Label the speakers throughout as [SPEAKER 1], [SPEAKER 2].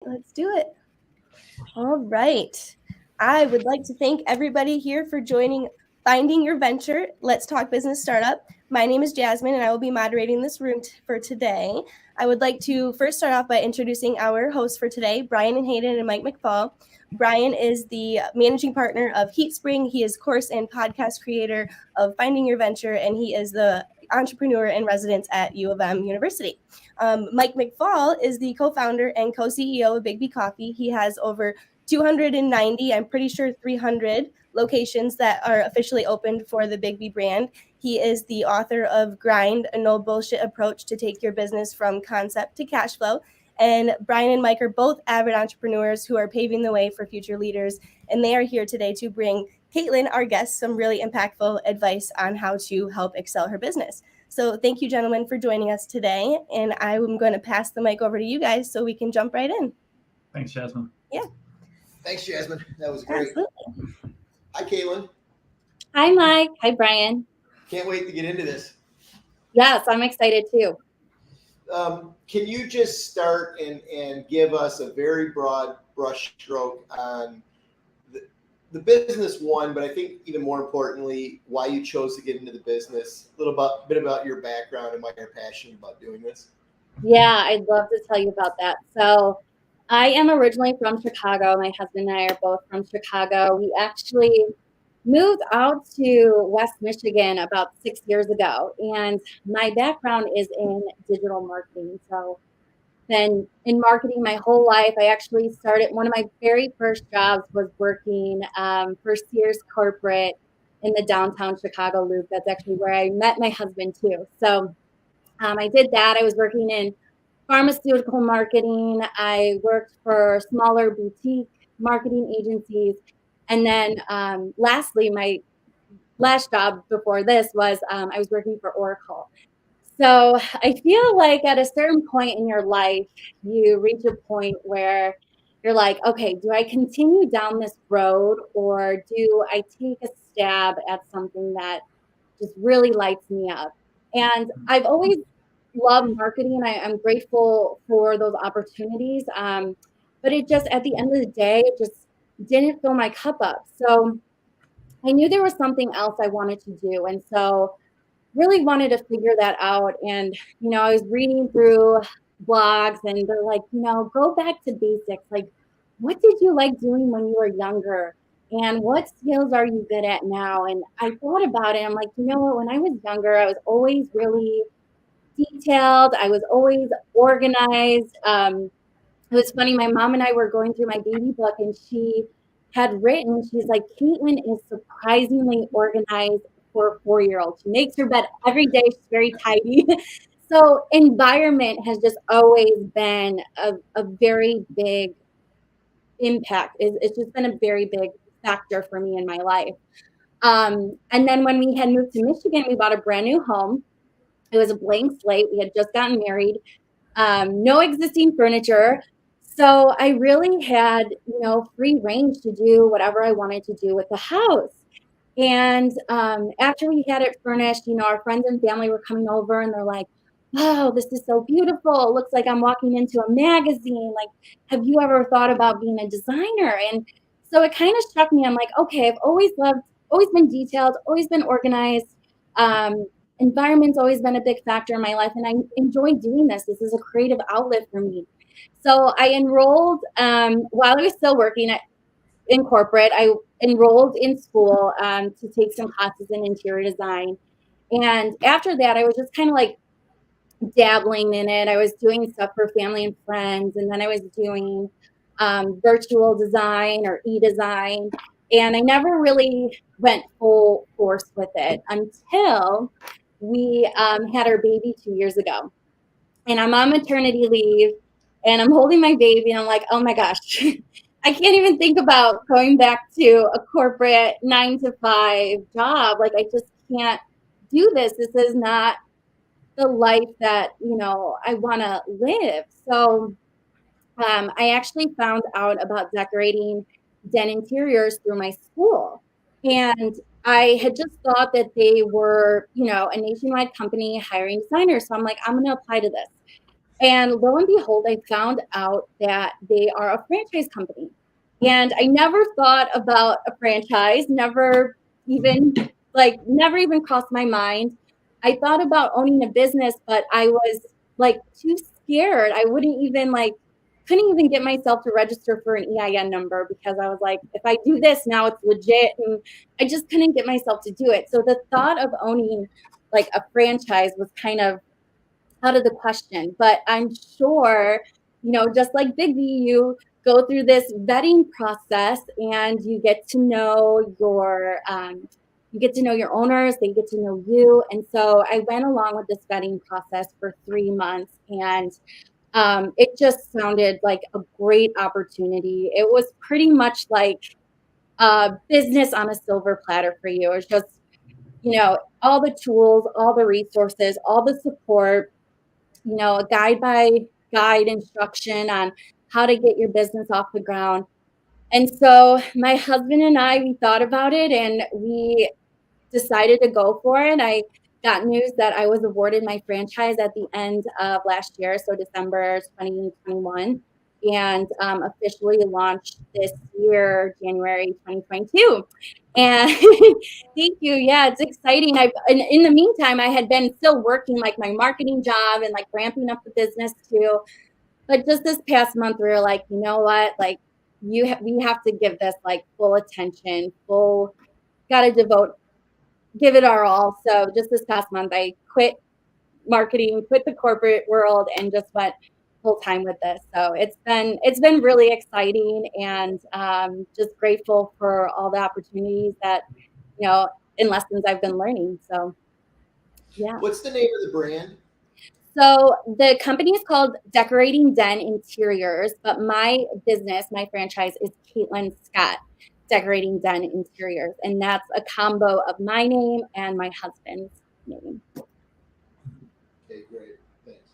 [SPEAKER 1] Let's do it. All right. I would like to thank everybody here for joining Finding Your Venture. Let's Talk Business Startup. My name is Jasmine, and I will be moderating this room for today. I would like to first start off by introducing our hosts for today, Brian and Hayden and Mike McFall. Brian is the managing partner of HeatSpring. He is course and podcast creator of Finding Your Venture, and he is the entrepreneur in residence at U of M University. Mike McFall is the co-founder and co-CEO of Big B Coffee. He has over 290, I'm pretty sure 300 locations that are officially opened for the Big B brand. He is the author of Grind, a no bullshit approach to take your business from concept to cash flow. And Brian and Mike are both avid entrepreneurs who are paving the way for future leaders. And they are here today to bring Caitlin, our guest, some really impactful advice on how to help excel her business. So thank you, gentlemen, for joining us today. And I'm going to pass the mic over to you guys so we can jump right in.
[SPEAKER 2] Thanks, Jasmine.
[SPEAKER 1] Yeah.
[SPEAKER 3] Thanks, Jasmine. That was great.
[SPEAKER 1] Absolutely.
[SPEAKER 3] Hi, Caitlin.
[SPEAKER 4] Hi, Mike. Hi, Brian.
[SPEAKER 3] Can't wait to get into this.
[SPEAKER 4] Yes, I'm excited too.
[SPEAKER 3] Can you just start and give us a very broad brush stroke on the business one, but I think even more importantly, why you chose to get into the business, a little bit about your background and why you're passionate about doing this?
[SPEAKER 4] Yeah, I'd love to tell you about that. So I am originally from Chicago. My husband and I are both from Chicago. We actually moved out to West Michigan about 6 years ago. And my background is in digital marketing. So been in marketing my whole life. I actually started, one of my very first jobs was working for Sears Corporate in the downtown Chicago loop. That's actually where I met my husband too. So I did that. I was working in pharmaceutical marketing. I worked for smaller boutique marketing agencies. And then lastly, my last job before this was I was working for Oracle. So I feel like at a certain point in your life, you reach a point where you're like, okay, do I continue down this road or do I take a stab at something that just really lights me up? And I've always loved marketing. I'm grateful for those opportunities. But it just, at the end of the day, it just didn't fill my cup up. So I knew there was something else I wanted to do. And so really wanted to figure that out. And, I was reading through blogs and they're like, go back to basics. Like, what did you like doing when you were younger? And what skills are you good at now? And I thought about it. I'm like, you know what? When I was younger, I was always really detailed. I was always organized. It was funny. My mom and I were going through my baby book and she had written, she's like, Caitlin is surprisingly organized for a 4-year-old. She makes her bed every day. She's very tidy. So environment has just always been a very big impact. It's just been a very big factor for me in my life. And then when we had moved to Michigan, we bought a brand new home. It was a blank slate. We had just gotten married, no existing furniture. So I really had, free range to do whatever I wanted to do with the house. And after we had it furnished, our friends and family were coming over and they're like, wow, this is so beautiful. It looks like I'm walking into a magazine. Like, have you ever thought about being a designer? And so it kind of struck me. I'm like, okay, I've always been detailed, always been organized. Environment's always been a big factor in my life. And I enjoy doing this. This is a creative outlet for me. So I enrolled while I was still working in corporate. I enrolled in school to take some classes in interior design. And after that, I was just kind of like dabbling in it. I was doing stuff for family and friends. And then I was doing virtual design or e-design. And I never really went full force with it until we had our baby 2 years ago. And I'm on maternity leave and I'm holding my baby and I'm like, oh my gosh, I can't even think about going back to a corporate 9-to-5 job. Like, I just can't do this. This is not the life that, I want to live. So I actually found out about decorating den interiors through my school. And I had just thought that they were, a nationwide company hiring designers. So I'm like, I'm going to apply to this. And lo and behold, I found out that they are a franchise company. And I never thought about a franchise, never even crossed my mind. I thought about owning a business, but I was like too scared. I wouldn't even couldn't even get myself to register for an EIN number because I was like, if I do this now, it's legit. And I just couldn't get myself to do it. So the thought of owning like a franchise was kind of out of the question. But I'm sure, just like Big V, you go through this vetting process and you get to know your owners, they get to know you. And so I went along with this vetting process for 3 months, and it just sounded like a great opportunity. It was pretty much like business on a silver platter for you. It was just, all the tools, all the resources, all the support, a guide by guide instruction on how to get your business off the ground. And so my husband and we thought about it and we decided to go for it. I got news that I was awarded my franchise at the end of last year, so December 2021, and officially launched this year, January 2022. And thank you. Yeah, it's exciting. In the meantime, I had been still working like my marketing job and like ramping up the business too. But just this past month, we were like, you know what? Like, we have to give this like full attention, got to give it our all. So just this past month, I quit marketing, quit the corporate world, and just went full time with this. So it's been really exciting, and just grateful for all the opportunities that and lessons I've been learning. So yeah.
[SPEAKER 3] What's the name of the brand?
[SPEAKER 4] So the company is called Decorating Den Interiors, but my franchise is Caitlin Scott Decorating Den Interiors, and that's a combo of my name and my husband's name.
[SPEAKER 3] Okay, great. Thanks.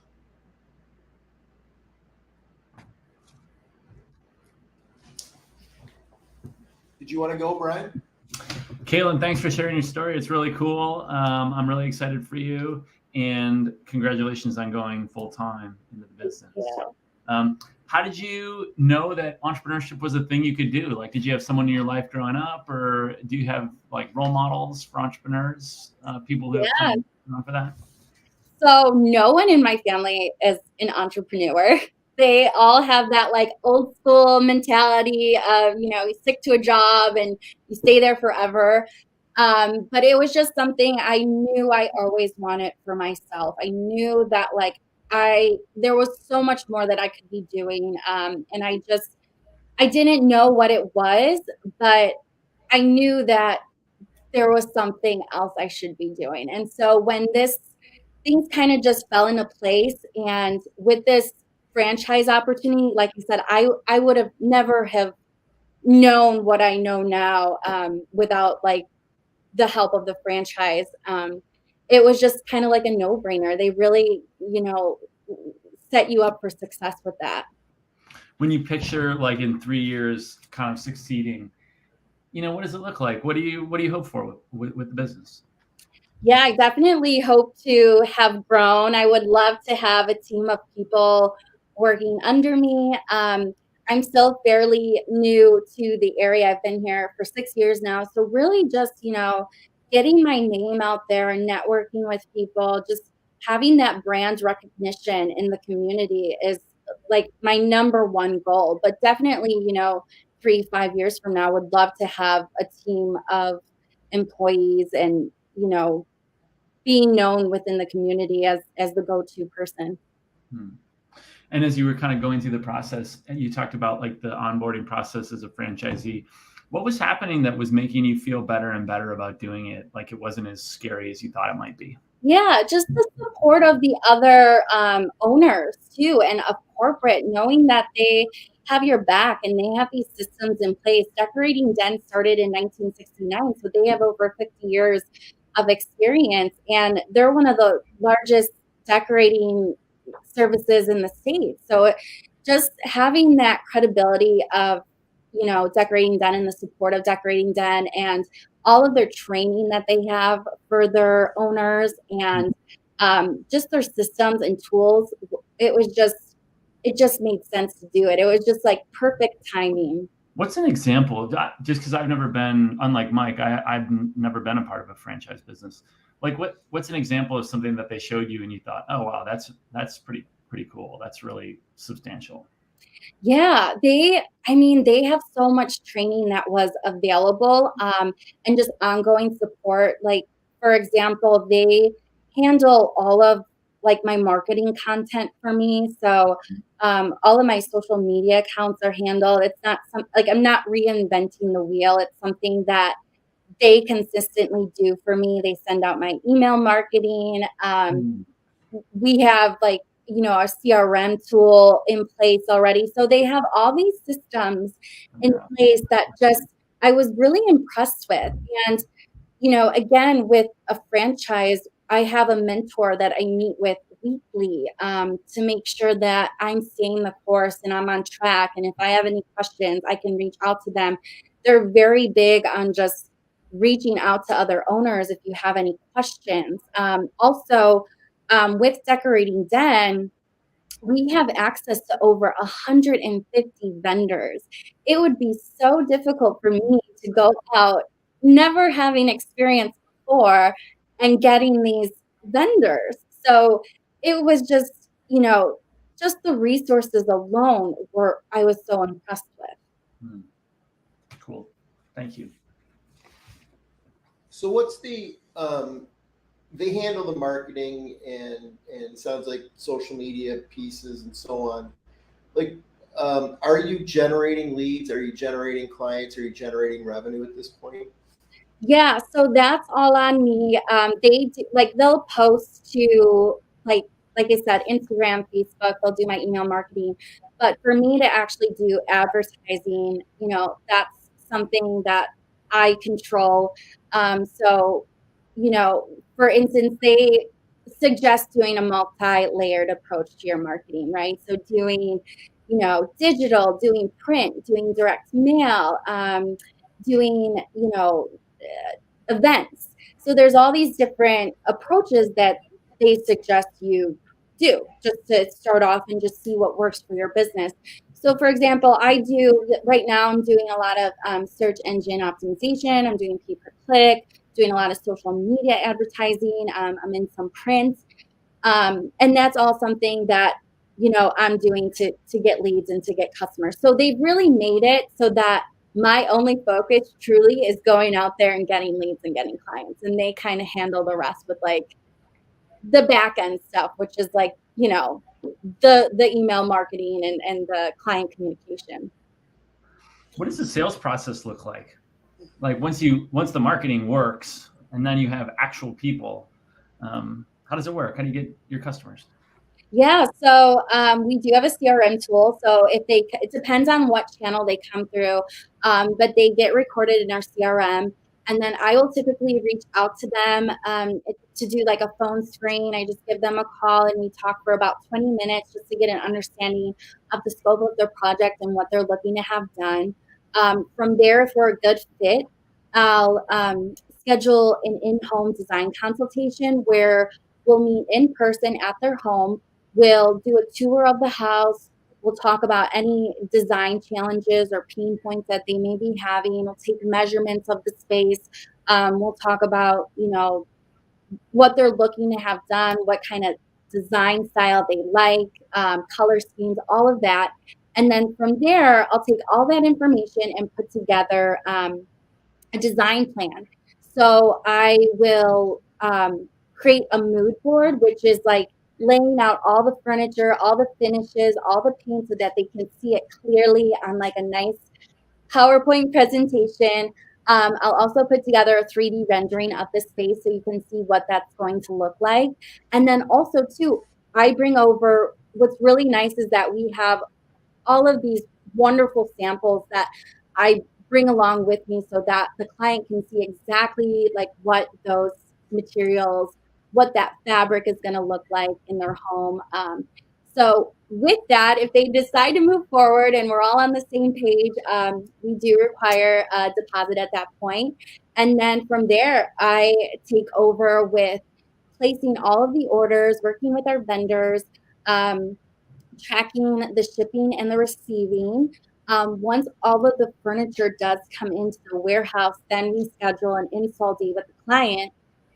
[SPEAKER 3] Did you want to go, Brian?
[SPEAKER 2] Caitlin, thanks for sharing your story. It's really cool. I'm really excited for you, and congratulations on going full time into the business.
[SPEAKER 4] Yeah.
[SPEAKER 2] How did you know that entrepreneurship was a thing you could do? Like, did you have someone in your life growing up, or do you have like role models for entrepreneurs, people who have come on for that?
[SPEAKER 4] So no one in my family is an entrepreneur. They all have that like old school mentality of, you stick to a job and you stay there forever. But it was just something I knew I always wanted for myself. I knew that there was so much more that I could be doing. And I didn't know what it was, but I knew that there was something else I should be doing. And so when things kind of just fell into place, and with this franchise opportunity, like I said, I would have never have known what I know now without like the help of the franchise. It was just kind of like a no-brainer. They really, set you up for success with that.
[SPEAKER 2] When you picture like in 3 years kind of succeeding, what does it look like? What do you hope for with the business?
[SPEAKER 4] Yeah, I definitely hope to have grown. I would love to have a team of people working under me. I'm still fairly new to the area. I've been here for 6 years now. So really just, getting my name out there and networking with people, just having that brand recognition in the community is like my number one goal. But definitely, 3-5 years from now, would love to have a team of employees and, being known within the community as the go-to person.
[SPEAKER 2] And as you were kind of going through the process, and you talked about like the onboarding process as a franchisee, what was happening that was making you feel better and better about doing it? Like it wasn't as scary as you thought it might be?
[SPEAKER 4] Yeah, just the support of the other owners too, and of corporate, knowing that they have your back and they have these systems in place. Decorating Den started in 1969, so they have over 50 years of experience, and they're one of the largest decorating services in the state. So just having that credibility of, Decorating Den and the support of Decorating Den and all of their training that they have for their owners, and just their systems and tools. It just made sense to do it. It was just like perfect timing.
[SPEAKER 2] What's an example of that? Just because I've never been, unlike Mike, I've never been a part of a franchise business. Like what's an example of something that they showed you and you thought, oh wow, that's pretty cool. That's really substantial.
[SPEAKER 4] Yeah, they have so much training that was available, and just ongoing support. Like, for example, they handle all of like my marketing content for me. So, all of my social media accounts are handled. It's not like I'm not reinventing the wheel. It's something that they consistently do for me. They send out my email marketing. We have like, our CRM tool in place already. So they have all these systems in place that just I was really impressed with. And, again, with a franchise, I have a mentor that I meet with weekly, to make sure that I'm staying the course and I'm on track. And if I have any questions, I can reach out to them. They're very big on just reaching out to other owners if you have any questions. Also, with Decorating Den, we have access to over 150 vendors. It would be so difficult for me to go out, never having experience before, and getting these vendors. So it was just, just the resources alone I was so impressed with.
[SPEAKER 2] Cool. Thank you.
[SPEAKER 3] So what's they handle the marketing and sounds like social media pieces and so on. Like, are you generating leads? Are you generating clients? Are you generating revenue at this point?
[SPEAKER 4] Yeah, so that's all on me. They do, like they'll post to like I said, Instagram, Facebook. They'll do my email marketing, but for me to actually do advertising, that's something that I control. So, for instance, they suggest doing a multi-layered approach to your marketing, right? So doing, digital, doing print, doing direct mail, doing, events. So there's all these different approaches that they suggest you do just to start off and just see what works for your business. So, for example, right now I'm doing a lot of search engine optimization. I'm doing pay-per-click, doing a lot of social media advertising. I'm in some print. And that's all something that, I'm doing to get leads and to get customers. So they've really made it so that my only focus truly is going out there and getting leads and getting clients. And they kind of handle the rest with like the back end stuff, which is like, the email marketing and the client communication.
[SPEAKER 2] What does the sales process look like? Like once the marketing works and then you have actual people, how does it work? How do you get your customers?
[SPEAKER 4] Yeah, so we do have a CRM tool. So it depends on what channel they come through, but they get recorded in our CRM. And then I will typically reach out to them to do like a phone screen. I just give them a call and we talk for about 20 minutes just to get an understanding of the scope of their project and what they're looking to have done. From there, if we're a good fit, I'll schedule an in-home design consultation where we'll meet in person at their home. We'll do a tour of the house. We'll talk about any design challenges or pain points that they may be having. We'll take measurements of the space. We'll talk about, what they're looking to have done, what kind of design style they like, color schemes, all of that. And then from there, I'll take all that information and put together a design plan. So I will create a mood board, which is like laying out all the furniture, all the finishes, all the paint so that they can see it clearly on like a nice PowerPoint presentation. I'll also put together a 3D rendering of the space so you can see what that's going to look like. And then also too, I bring over, what's really nice is that we have all of these wonderful samples that I bring along with me so that the client can see exactly like what those materials, what that fabric is going to look like in their home. So with that, if they decide to move forward and we're all on the same page, we do require a deposit at that point. And then from there, I take over with placing all of the orders, working with our vendors, tracking the shipping and the receiving. Once all of the furniture does come into the warehouse, then we schedule an install date with the client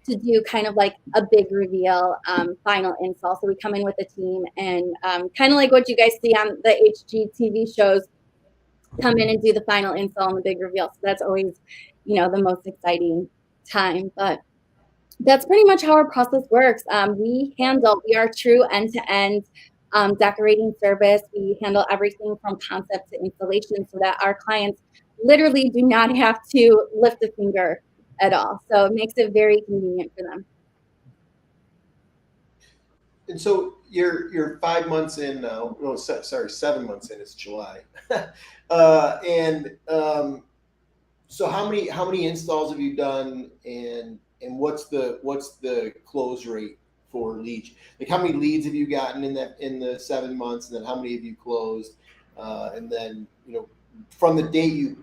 [SPEAKER 4] to do kind of like a big reveal, final install. So we come in with a team and kind of like what you guys see on the HGTV shows, come in and do the final install and the big reveal. So that's always, the most exciting time. But that's pretty much how our process works. We are true end-to-end decorating service. We handle everything from concept to installation so that our clients literally do not have to lift a finger at all. So it makes it very convenient for them.
[SPEAKER 3] And so you're 5 months in now. No, sorry, 7 months in. It's July. So how many installs have you done, and what's the close rate for leads? Like, how many leads have you gotten in the 7 months, and then how many have you closed? And then from the date you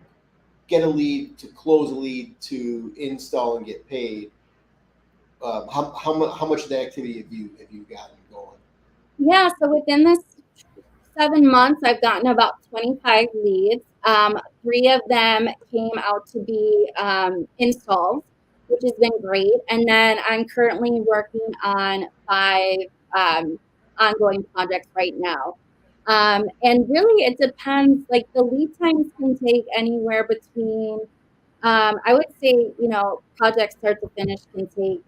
[SPEAKER 3] get a lead to close a lead to install and get paid, how much of the activity have you gotten going?
[SPEAKER 4] Yeah, so within this 7 months, I've gotten about 25 leads. 3 of them came out to be installs, which has been great. And then I'm currently working on 5 ongoing projects right now. And really, it depends. Like, the lead times can take anywhere between, I would say, projects start to finish can take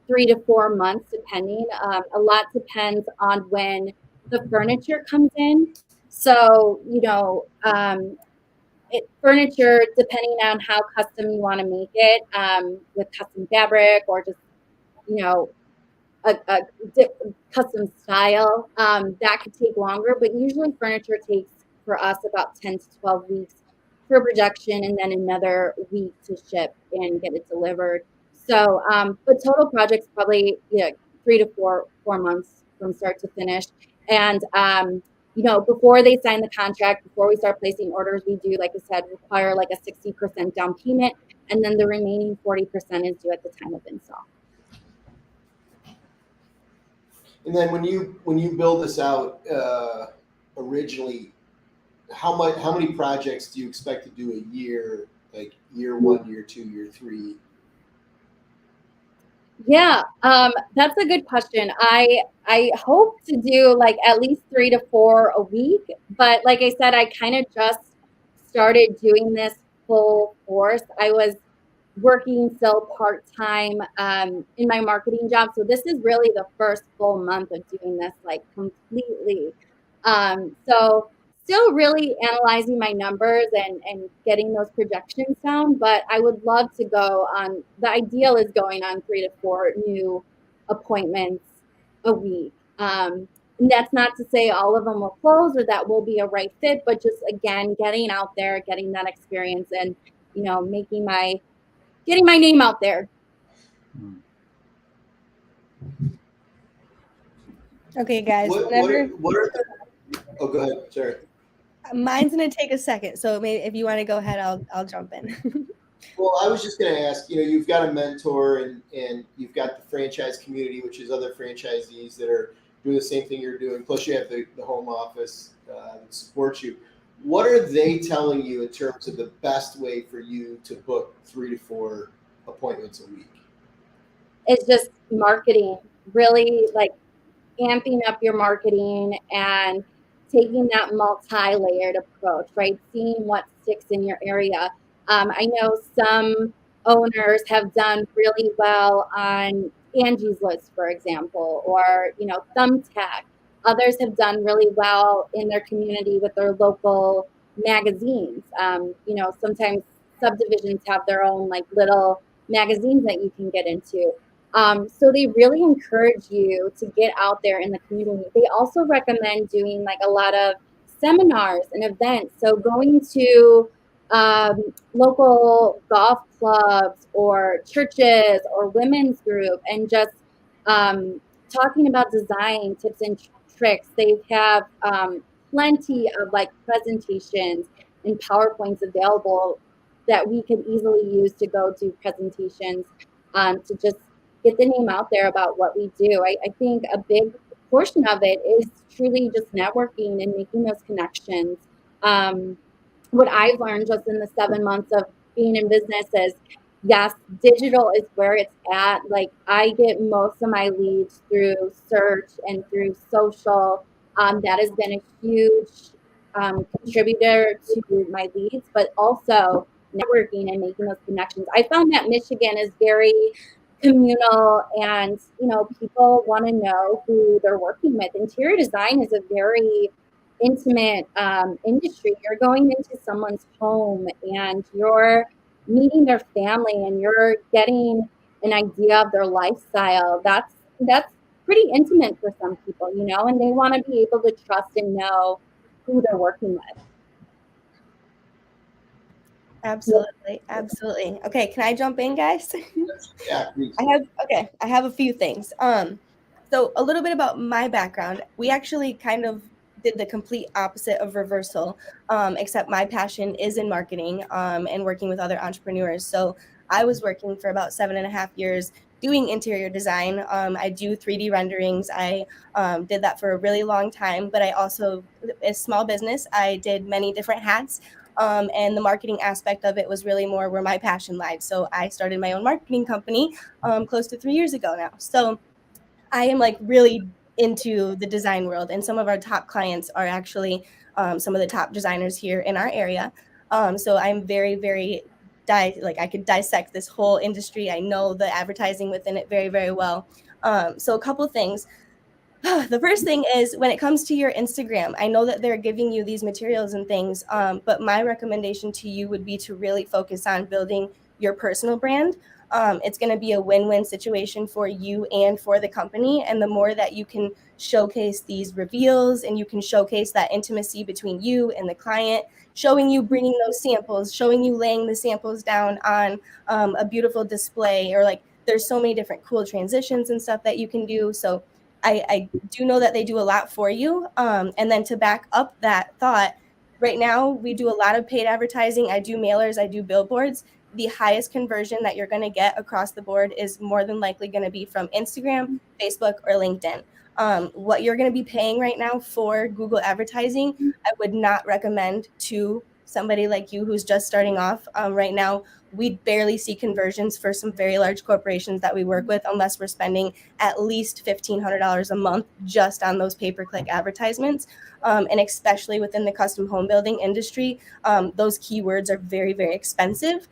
[SPEAKER 4] 3 to 4 months, depending. A lot depends on when the furniture comes in. So, furniture, depending on how custom you want to make it, with custom fabric or just, a custom style, that could take longer. But usually furniture takes for us about 10 to 12 weeks for production, and then another week to ship and get it delivered. So, but total projects probably 3 to 4 months from start to finish. And before they sign the contract, before we start placing orders, we do, like I said, require like a 60% down payment, and then the remaining 40% is due at the time of install.
[SPEAKER 3] And then when you build this out originally, how many projects do you expect to do a year? Like year 1, year 2, year 3?
[SPEAKER 4] Yeah, that's a good question. I hope to do like at least 3 to 4 a week, but like I said, I kind of just started doing this full force. I was working still part-time in my marketing job, so this is really the first full month of doing this like completely. So still really analyzing my numbers and getting those projections down, but I would love to go on, the ideal is going on 3 to 4 new appointments a week. And that's not to say all of them will close or that will be a right fit, but just again, getting out there, getting that experience, and getting my name out there.
[SPEAKER 1] Okay, guys.
[SPEAKER 3] What are the, oh, go ahead. Sorry.
[SPEAKER 1] Mine's gonna take a second, so maybe if you want to go ahead, I'll jump in.
[SPEAKER 3] Well, I was just going to ask. You've got a mentor, and you've got the franchise community, which is other franchisees that are doing the same thing you're doing. Plus, you have the home office that supports you. What are they telling you in terms of the best way for you to book 3 to 4 appointments a week?
[SPEAKER 4] It's just marketing, really like amping up your marketing and taking that multi-layered approach, right? Seeing what sticks in your area. I know some owners have done really well on Angie's List, for example, or, Thumbtack. Others have done really well in their community with their local magazines. Sometimes subdivisions have their own like little magazines that you can get into. So they really encourage you to get out there in the community. They also recommend doing like a lot of seminars and events. So going to local golf clubs or churches or women's group and just talking about design tips and tricks. They have plenty of like presentations and PowerPoints available that we can easily use to go do presentations to just get the name out there about what we do. I think a big portion of it is truly just networking and making those connections. What I've learned just in the 7 months of being in business is, yes, digital is where it's at. Like, I get most of my leads through search and through social. That has been a huge contributor to my leads, but also networking and making those connections. I found that Michigan is very communal, and people want to know who they're working with. Interior design is a very intimate industry. You're going into someone's home and you're meeting their family and you're getting an idea of their lifestyle. That's pretty intimate for some people, and they want to be able to trust and know who they're working with.
[SPEAKER 1] Absolutely. Absolutely. Okay. Can I jump in, guys?
[SPEAKER 3] Yeah, please.
[SPEAKER 1] I have a few things. So a little bit about my background. We actually kind of did the complete opposite of reversal, except my passion is in marketing, and working with other entrepreneurs. So I was working for about 7.5 years doing interior design. I do 3D renderings. I did that for a really long time, but I also, a small business, I did many different hats. And the marketing aspect of it was really more where my passion lied. So I started my own marketing company close to 3 years ago now. So I am like really into the design world, and some of our top clients are actually some of the top designers here in our area. So I'm very, very like I could dissect this whole industry. I know the advertising within it very, very well. So a couple things. The first thing is, when it comes to your Instagram, I know that they're giving you these materials and things, but my recommendation to you would be to really focus on building your personal brand. It's going to be a win-win situation for you and for the company. And the more that you can showcase these reveals and you can showcase that intimacy between you and the client, showing you bringing those samples, showing you laying the samples down on a beautiful display, or like there's so many different cool transitions and stuff that you can do. So I do know that they do a lot for you. And then to back up that thought, right now we do a lot of paid advertising. I do mailers, I do billboards. The highest conversion that you're going to get across the board is more than likely going to be from Instagram, Facebook, or LinkedIn. What you're going to be paying right now for Google advertising, I would not recommend to somebody like you who's just starting off. Right now, we barely see conversions for some very large corporations that we work with unless we're spending at least $1,500 a month just on those pay-per-click advertisements. And especially within the custom home building industry, those keywords are very, very expensive.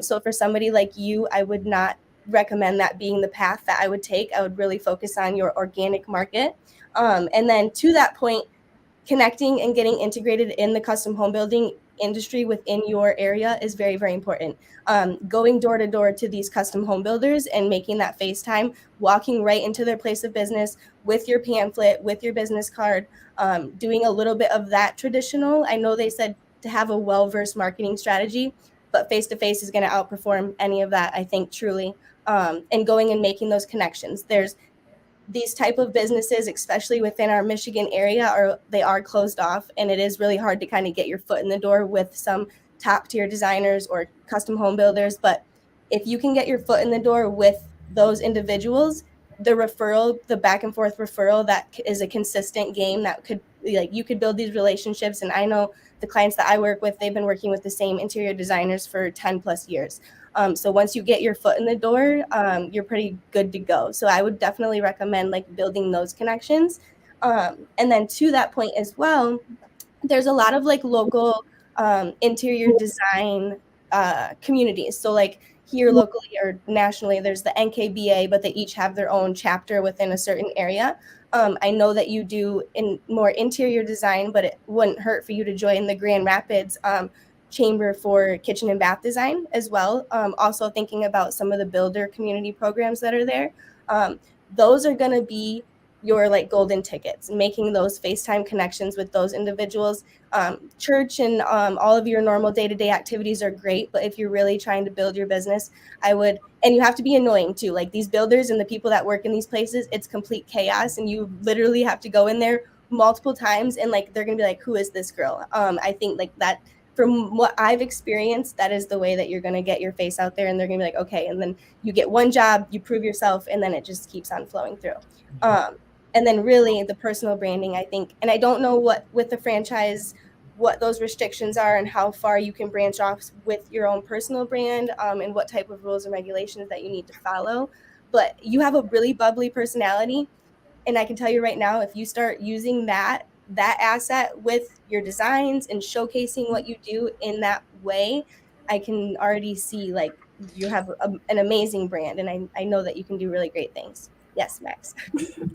[SPEAKER 1] So for somebody like you, I would not recommend that being the path that I would take. I would really focus on your organic market. And then to that point, connecting and getting integrated in the custom home building industry within your area is very, very important. Going door to door to these custom home builders and making that FaceTime, walking right into their place of business with your pamphlet, with your business card, doing a little bit of that traditional. I know they said to have a well-versed marketing strategy, but face-to-face is going to outperform any of that, I think, truly. And going and making those connections. There's these type of businesses, especially within our Michigan area, they are closed off, and it is really hard to kind of get your foot in the door with some top tier designers or custom home builders. But if you can get your foot in the door with those individuals, the back and forth referral, that is a consistent game that could, like, you could build these relationships. And I know the clients that I work with, they've been working with the same interior designers for 10 plus years. So once you get your foot in the door, you're pretty good to go. So I would definitely recommend like building those connections. And then to that point as well, there's a lot of like local interior design communities. So like here locally or nationally, there's the NKBA, but they each have their own chapter within a certain area. I know that you do in more interior design, but it wouldn't hurt for you to join the Grand Rapids chamber for kitchen and bath design as well. Also thinking about some of the builder community programs that are there. Those are going to be your like golden tickets, making those FaceTime connections with those individuals. Church and all of your normal day-to-day activities are great, but if you're really trying to build your business, and you have to be annoying too. Like these builders and the people that work in these places, it's complete chaos, and you literally have to go in there multiple times, and like they're gonna be like, who is this girl? I think like that from what I've experienced, that is the way that you're going to get your face out there, and they're going to be like, okay, and then you get one job, you prove yourself, and then it just keeps on flowing through. And then really the personal branding, I think, and I don't know what with the franchise, what those restrictions are and how far you can branch off with your own personal brand, and what type of rules and regulations that you need to follow. But you have a really bubbly personality. And I can tell you right now, if you start using that asset with your designs and showcasing what you do in that way, I can already see like you have an amazing brand, and I know that you can do really great things. Yes, Max.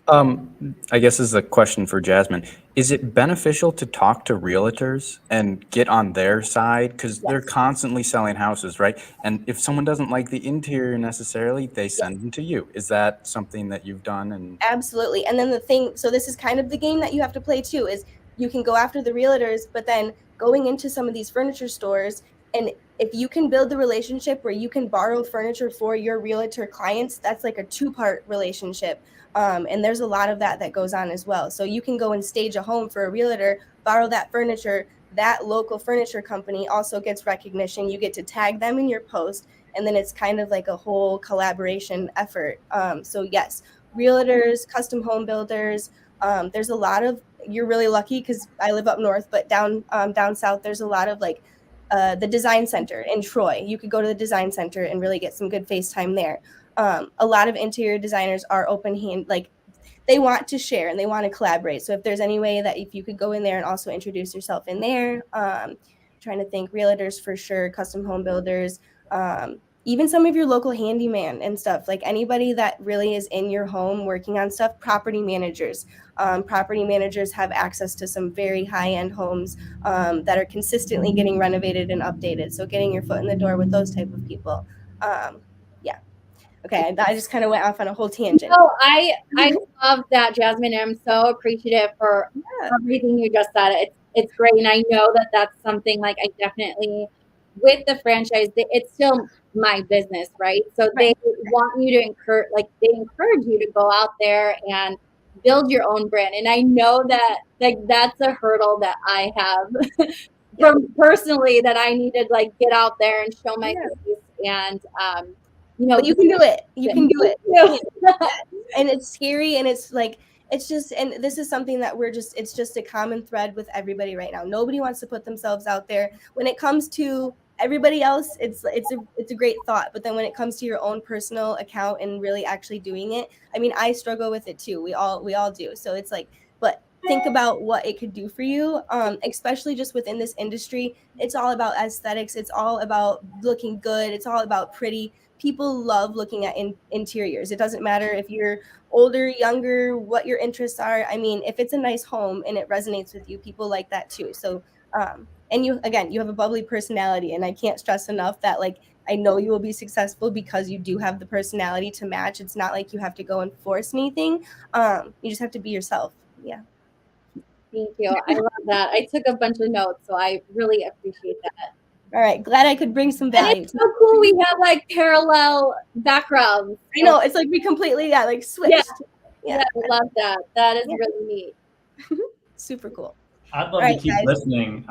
[SPEAKER 5] I guess this is a question for Jasmine. Is it beneficial to talk to realtors and get on their side? Because they're constantly selling houses, right? And if someone doesn't like the interior necessarily, they send them to you. Is that something that you've done? And
[SPEAKER 1] absolutely. And then the thing, so this is kind of the game that you have to play too, is you can go after the realtors, but then going into some of these furniture stores, and if you can build the relationship where you can borrow furniture for your realtor clients, that's like a two-part relationship. And there's a lot of that goes on as well. So you can go and stage a home for a realtor, borrow that furniture. That local furniture company also gets recognition. You get to tag them in your post, and then it's kind of like a whole collaboration effort. So yes, realtors, custom home builders. There's a lot of, you're really lucky because I live up north, but down south, there's a lot of like the design center in Troy. You could go to the design center and really get some good FaceTime there. A lot of interior designers are open hand, like they want to share and they want to collaborate. So if there's any way that if you could go in there and also introduce yourself in there, trying to think, realtors for sure, custom home builders, even some of your local handyman and stuff, like anybody that really is in your home working on stuff, property managers. Property managers have access to some very high-end homes that are consistently getting renovated and updated. So getting your foot in the door with those type of people. Yeah. Okay, I just kind of went off on a whole tangent.
[SPEAKER 4] No, I love that, Jasmine, and I'm so appreciative for everything you just said. It's great, and I know that that's something like I definitely, with the franchise, it's still my business, right? So they want you to encourage you to go out there and build your own brand, and I know that like that's a hurdle that I have from personally that I need to like get out there and show my face and you know,
[SPEAKER 1] but you can do it. You can do it. And it's scary, and it's like, it's just, and this is something that it's just a common thread with everybody right now. Nobody wants to put themselves out there. When it comes to everybody else, it's a great thought. But then when it comes to your own personal account and really actually doing it, I mean, I struggle with it too. We all do. So it's like, but think about what it could do for you, especially just within this industry. It's all about aesthetics. It's all about looking good. It's all about pretty. People love looking at interiors. It doesn't matter if you're older, younger, what your interests are. I mean, if it's a nice home and it resonates with you, people like that too. So, and you have a bubbly personality, and I can't stress enough that like, I know you will be successful because you do have the personality to match. It's not like you have to go and force anything. You just have to be yourself. Yeah.
[SPEAKER 4] Thank you. I love that. I took a bunch of notes, so I really appreciate that.
[SPEAKER 1] All right. Glad I could bring some value.
[SPEAKER 4] And it's so cool. We have like parallel backgrounds.
[SPEAKER 1] I know. It's like we completely, like switched.
[SPEAKER 4] Yeah. I love that. That is really neat.
[SPEAKER 1] Super cool.
[SPEAKER 2] I'd love to keep listening.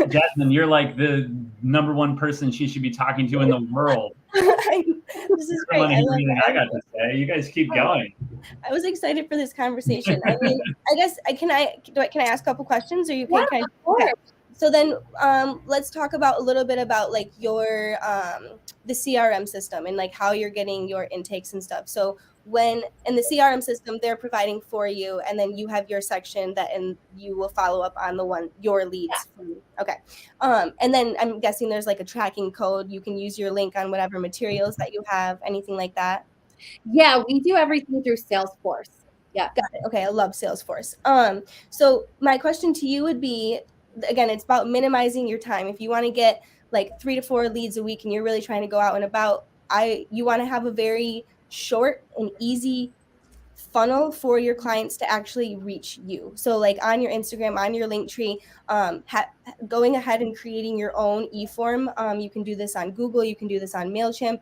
[SPEAKER 2] Jasmine, you're like the #1 person she should be talking to in the world.
[SPEAKER 1] This is great.
[SPEAKER 2] I got to say. You guys keep going.
[SPEAKER 1] I was excited for this conversation. I mean, I guess can I ask a couple questions, or you can kind of? Okay. So then let's talk about a little bit about like your the CRM system and like how you're getting your intakes and stuff. So when in the CRM system, they're providing for you, and then you have your section and you will follow up on your leads. Yeah. Okay. And then I'm guessing there's like a tracking code. You can use your link on whatever materials that you have, anything like that.
[SPEAKER 4] Yeah, we do everything through Salesforce. Yeah.
[SPEAKER 1] Got it. Okay. I love Salesforce. So my question to you would be, again, it's about minimizing your time. If you want to get like 3 to 4 leads a week and you're really trying to go out and about, you want to have a very short and easy funnel for your clients to actually reach you. So like on your Instagram, on your Linktree, going ahead and creating your own e-form. You can do this on Google. You can do this on MailChimp.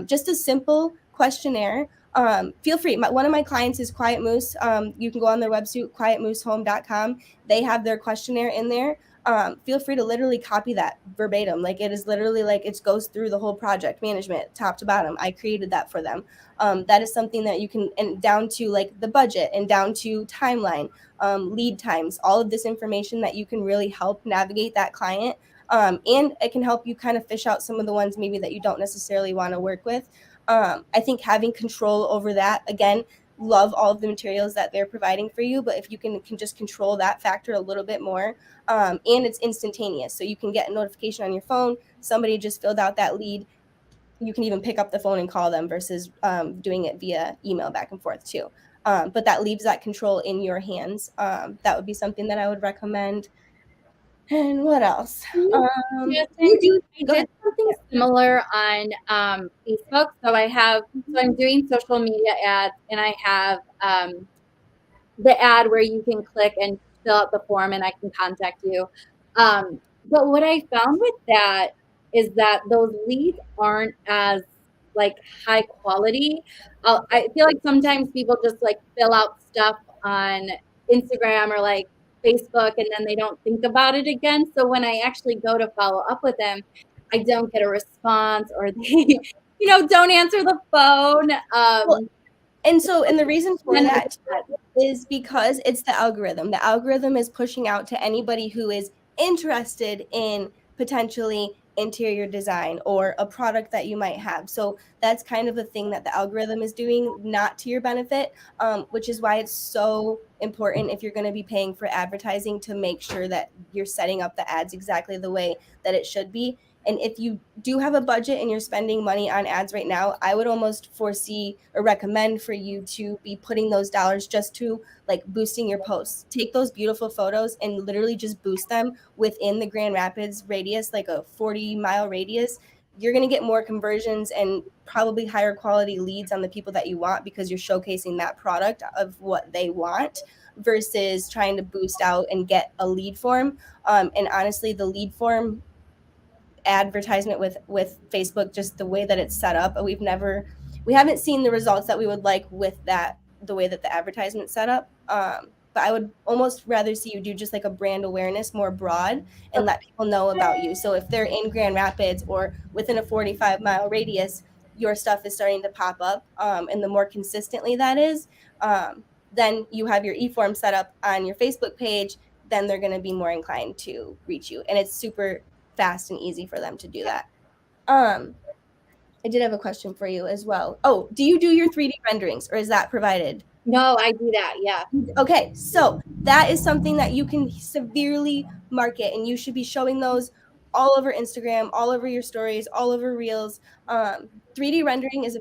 [SPEAKER 1] Just a simple questionnaire. Feel free. One of my clients is Quiet Moose. You can go on their website, quietmoosehome.com. They have their questionnaire in there. feel free to literally copy that verbatim. Like it is literally like it goes through the whole project management top to bottom. I created that for them. That is something that you can, and down to like the budget and down to timeline, lead times, all of this information that you can really help navigate that client. And it can help you kind of fish out some of the ones maybe that you don't necessarily want to work with. I think having control over that, again, love all of the materials that they're providing for you, but if you can just control that factor a little bit more, and it's instantaneous. So you can get a notification on your phone, somebody just filled out that lead. You can even pick up the phone and call them versus doing it via email back and forth too. But that leaves that control in your hands. That would be something that I would recommend. And what else?
[SPEAKER 4] Yes,
[SPEAKER 1] You do.
[SPEAKER 4] I
[SPEAKER 1] Go
[SPEAKER 4] did
[SPEAKER 1] ahead.
[SPEAKER 4] something similar on Facebook. So I'm doing social media ads, and I have the ad where you can click and fill out the form, and I can contact you. But what I found with that is that those leads aren't as like high quality. I feel like sometimes people just like fill out stuff on Instagram or like Facebook, and then they don't think about it again. So when I actually go to follow up with them, I don't get a response, or they, don't answer the phone.
[SPEAKER 1] And the reason for that is because it's the algorithm. The algorithm is pushing out to anybody who is interested in potentially interior design or a product that you might have. So that's kind of the thing that the algorithm is doing, not to your benefit, which is why it's so important if you're going to be paying for advertising to make sure that you're setting up the ads exactly the way that it should be. And if you do have a budget and you're spending money on ads right now, I would almost foresee or recommend for you to be putting those dollars just to like boosting your posts. Take those beautiful photos and literally just boost them within the Grand Rapids radius, like a 40-mile radius. You're going to get more conversions and probably higher quality leads on the people that you want because you're showcasing that product of what they want versus trying to boost out and get a lead form. And honestly, the lead form advertisement with Facebook, just the way that it's set up, we haven't seen the results that we would like with that, the way that the advertisement's set up. But I would almost rather see you do just like a brand awareness more broad and let people know about you. So if they're in Grand Rapids or within a 45-mile radius, your stuff is starting to pop up. And the more consistently that is, then you have your e-form set up on your Facebook page, then they're going to be more inclined to reach you. And it's super fast and easy for them to do that. I did have a question for you as well. Oh, do you do your 3D renderings or is that provided?
[SPEAKER 4] No, I do that. Yeah.
[SPEAKER 1] Okay, so that is something that you can severely market, and you should be showing those all over Instagram, all over your stories, all over Reels. 3D rendering is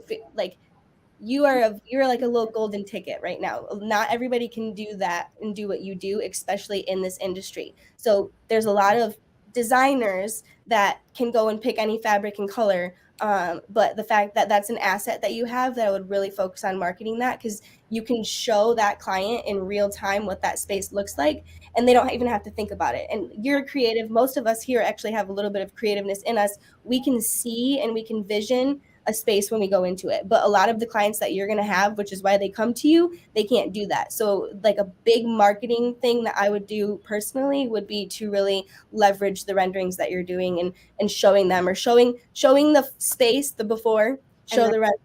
[SPEAKER 1] you're like a little golden ticket right now. Not everybody can do that and do what you do, especially in this industry. So there's a lot of designers that can go and pick any fabric and color. But the fact that that's an asset that you have, that I would really focus on marketing that, because you can show that client in real time what that space looks like, and they don't even have to think about it. And you're creative. Most of us here actually have a little bit of creativeness in us. We can see and we can vision a space when we go into it. But a lot of the clients that you're going to have, which is why they come to you, they can't do that. So like a big marketing thing that I would do personally would be to really leverage the renderings that you're doing and showing them, or showing the space, the before, show the rest,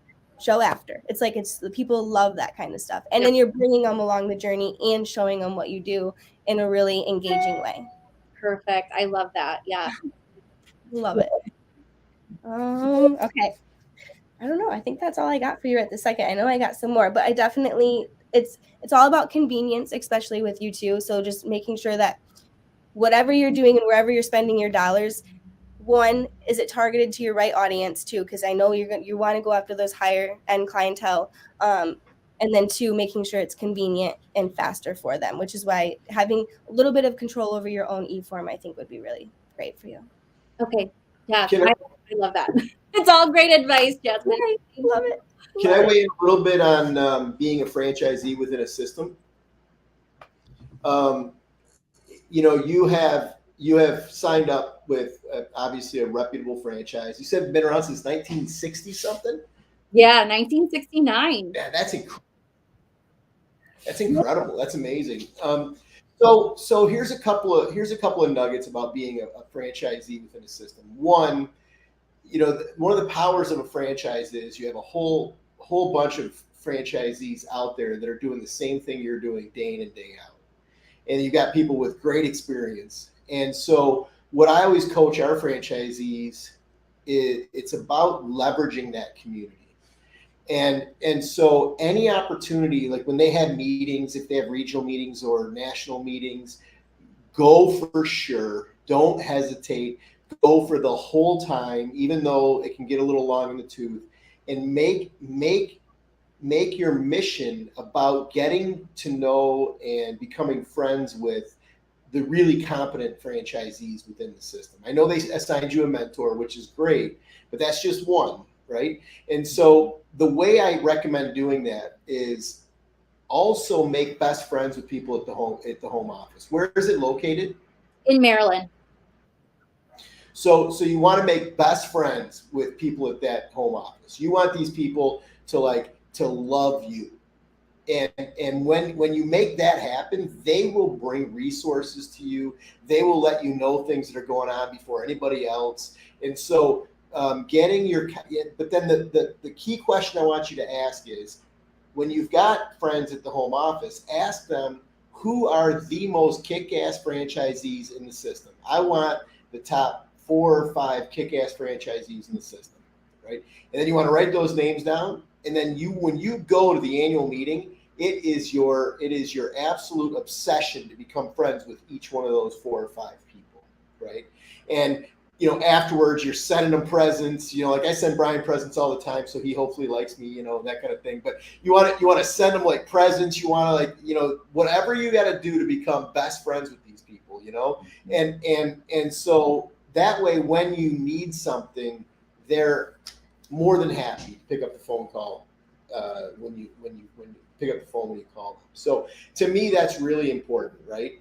[SPEAKER 1] show after. It's the people love that kind of stuff. And then you're bringing them along the journey and showing them what you do in a really engaging way.
[SPEAKER 4] Perfect. I love that. Yeah.
[SPEAKER 1] Love it. Okay. I don't know. I think that's all I got for you at the second. I know I got some more, but I definitely, it's all about convenience, especially with you too. So just making sure that whatever you're doing and wherever you're spending your dollars, one, is it targeted to your right audience too? Because I know you want to go after those higher end clientele. And then two, making sure it's convenient and faster for them, which is why having a little bit of control over your own e-form, I think, would be really great for you.
[SPEAKER 4] Okay. Yeah. I love that. It's all great advice, Jasmine.
[SPEAKER 1] I love it.
[SPEAKER 3] Can I weigh in a little bit on being a franchisee within a system? You have signed up with obviously a reputable franchise. You said it's been around since 1960 something.
[SPEAKER 4] Yeah, 1969.
[SPEAKER 3] Yeah, that's incredible. That's amazing. So here's a couple of nuggets about being a franchisee within a system. One, one of the powers of a franchise is you have a whole bunch of franchisees out there that are doing the same thing you're doing day in and day out, and you've got people with great experience. And so what I always coach our franchisees is it's about leveraging that community. And so any opportunity, like when they have meetings, if they have regional meetings or national meetings, go for sure. Don't hesitate. Go for the whole time, even though it can get a little long in the tooth, and make your mission about getting to know and becoming friends with the really competent franchisees within the system. I know they assigned you a mentor, which is great, but that's just one, right? And so the way I recommend doing that is also make best friends with people at the home office. Where is it located?
[SPEAKER 4] In Maryland.
[SPEAKER 3] So you want to make best friends with people at that home office. You want these people to love you. And when you make that happen, they will bring resources to you. They will let you know things that are going on before anybody else. And so but then the key question I want you to ask is, when you've got friends at the home office, ask them, who are the most kick-ass franchisees in the system? I want the top 4 or 5 kick-ass franchisees in the system, right? And then you want to write those names down. And then when you go to the annual meeting, it is your absolute obsession to become friends with each one of those 4 or 5 people, right? And afterwards you're sending them presents. Like I send Brian presents all the time, so he hopefully likes me, that kind of thing. But you want to send them like presents. You want to whatever you got to do to become best friends with these people, and so that way when you need something, they're more than happy to pick up the phone call when you pick up the phone when you call them. So to me, that's really important, right?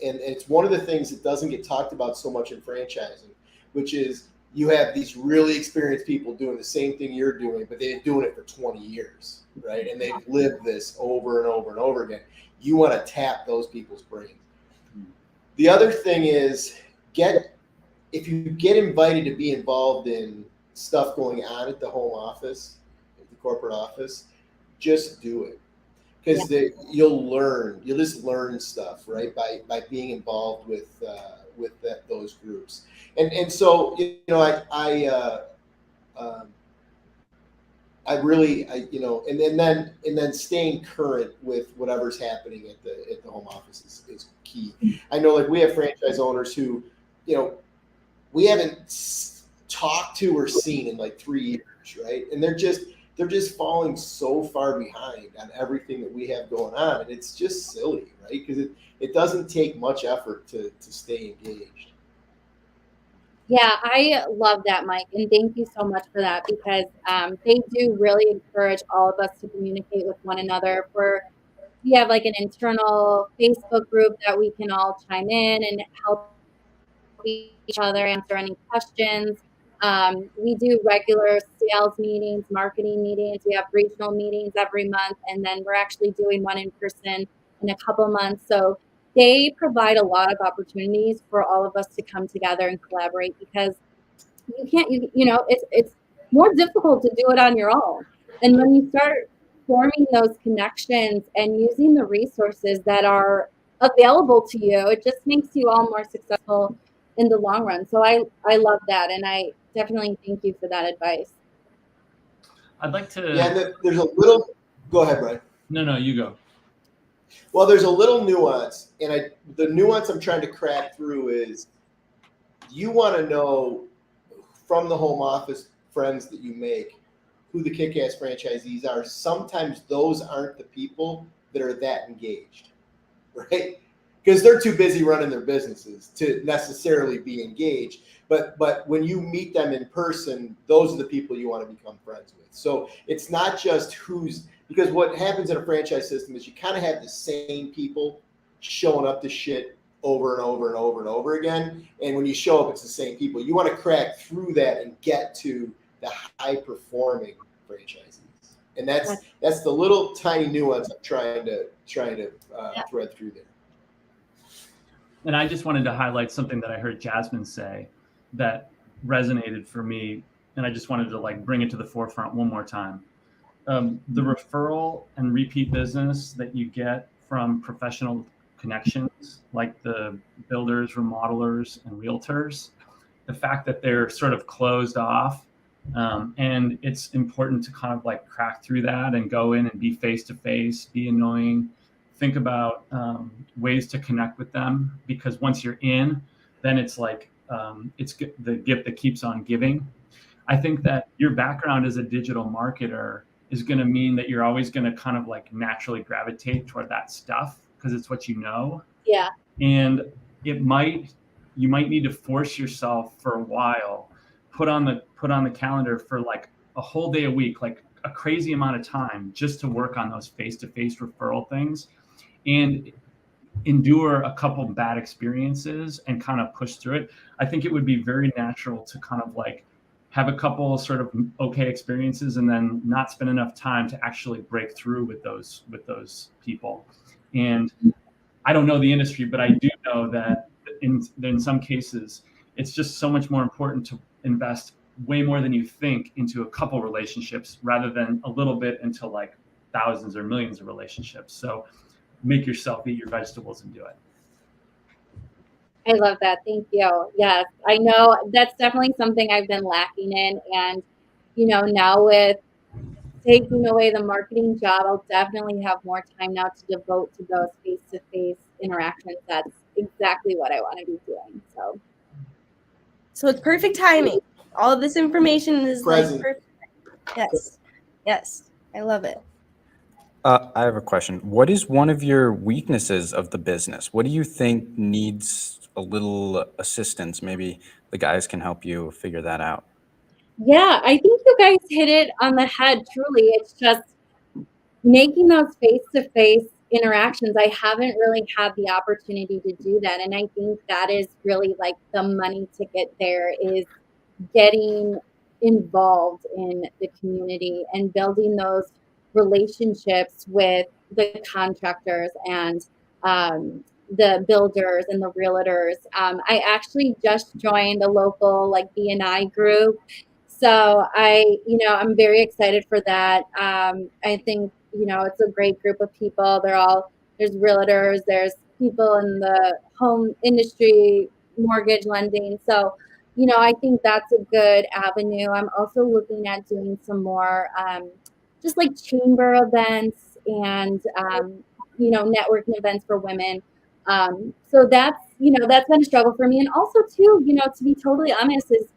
[SPEAKER 3] And it's one of the things that doesn't get talked about so much in franchising, which is you have these really experienced people doing the same thing you're doing, but they've been doing it for 20 years, right? And they've lived this over and over and over again. You want to tap those people's brains. The other thing is, if you get invited to be involved in stuff going on at the home office, at the corporate office, just do it. Because you'll just learn stuff, right, by being involved with those groups. And so and then staying current with whatever's happening at the home office is key. I know, like, we have franchise owners who we haven't talked to or seen in like 3 years, right? And they're just falling so far behind on everything that we have going on. And it's just silly, right? Because it doesn't take much effort to stay engaged.
[SPEAKER 4] Yeah, I love that, Mike. And thank you so much for that, because they do really encourage all of us to communicate with one another. We have like an internal Facebook group that we can all chime in and help each other answer any questions. We do regular sales meetings, marketing meetings. We have regional meetings every month, and then we're actually doing one in person in a couple months. So they provide a lot of opportunities for all of us to come together and collaborate, because it's more difficult to do it on your own. And when you start forming those connections and using the resources that are available to you, it just makes you all more successful in the long run. So I love that, and I definitely thank you for that advice.
[SPEAKER 2] I'd like to.
[SPEAKER 3] Yeah, and there's a little. Go ahead, Brian.
[SPEAKER 2] No, you go.
[SPEAKER 3] Well, there's a little nuance, and the nuance I'm trying to crack through is, you want to know from the home office friends that you make who the kick-ass franchisees are. Sometimes those aren't the people that are that engaged, right? Because they're too busy running their businesses to necessarily be engaged. But when you meet them in person, those are the people you want to become friends with. So it's not just because what happens in a franchise system is you kind of have the same people showing up to shit over and over and over and over again. And when you show up, it's the same people. You want to crack through that and get to the high performing franchisees. And that's the little tiny nuance I'm trying to thread through there.
[SPEAKER 2] And I just wanted to highlight something that I heard Jasmine say that resonated for me. And I just wanted to like bring it to the forefront one more time. The referral and repeat business that you get from professional connections, like the builders, remodelers, and realtors, the fact that they're sort of closed off, and it's important to kind of like crack through that and go in and be face to face, be annoying, think about ways to connect with them, because once you're in, then it's like it's the gift that keeps on giving. I think that your background as a digital marketer is going to mean that you're always going to kind of like naturally gravitate toward that stuff because it's what you know.
[SPEAKER 4] Yeah.
[SPEAKER 2] And you might need to force yourself for a while, put on the calendar for like a whole day a week, like a crazy amount of time, just to work on those face-to-face referral things, and endure a couple bad experiences and kind of push through it. I think it would be very natural to kind of like have a couple sort of okay experiences and then not spend enough time to actually break through with those people. And I don't know the industry, but I do know that in some cases, it's just so much more important to invest way more than you think into a couple relationships rather than a little bit into like thousands or millions of relationships. So make yourself eat your vegetables and do it.
[SPEAKER 4] I love that. Thank you. Yes, I know that's definitely something I've been lacking in. And, now with taking away the marketing job, I'll definitely have more time now to devote to those face-to-face interactions. That's exactly what I want to be doing.
[SPEAKER 1] So it's perfect timing. All of this information is
[SPEAKER 3] Present.
[SPEAKER 1] like perfect. Yes. I love it.
[SPEAKER 5] I have a question. What is one of your weaknesses of the business? What do you think needs a little assistance? Maybe the guys can help you figure that out.
[SPEAKER 4] Yeah, I think you guys hit it on the head. Truly, it's just making those face-to-face interactions. I haven't really had the opportunity to do that, and I think that is really like the money ticket there, is getting involved in the community and building those relationships with the contractors and the builders and the realtors. I actually just joined a local like BNI group, so I'm very excited for that. I think it's a great group of people. There's realtors, there's people in the home industry, mortgage lending. So I think that's a good avenue. I'm also looking at doing some more just like chamber events and networking events for women. So that's been a struggle for me. And also too, to be totally honest, is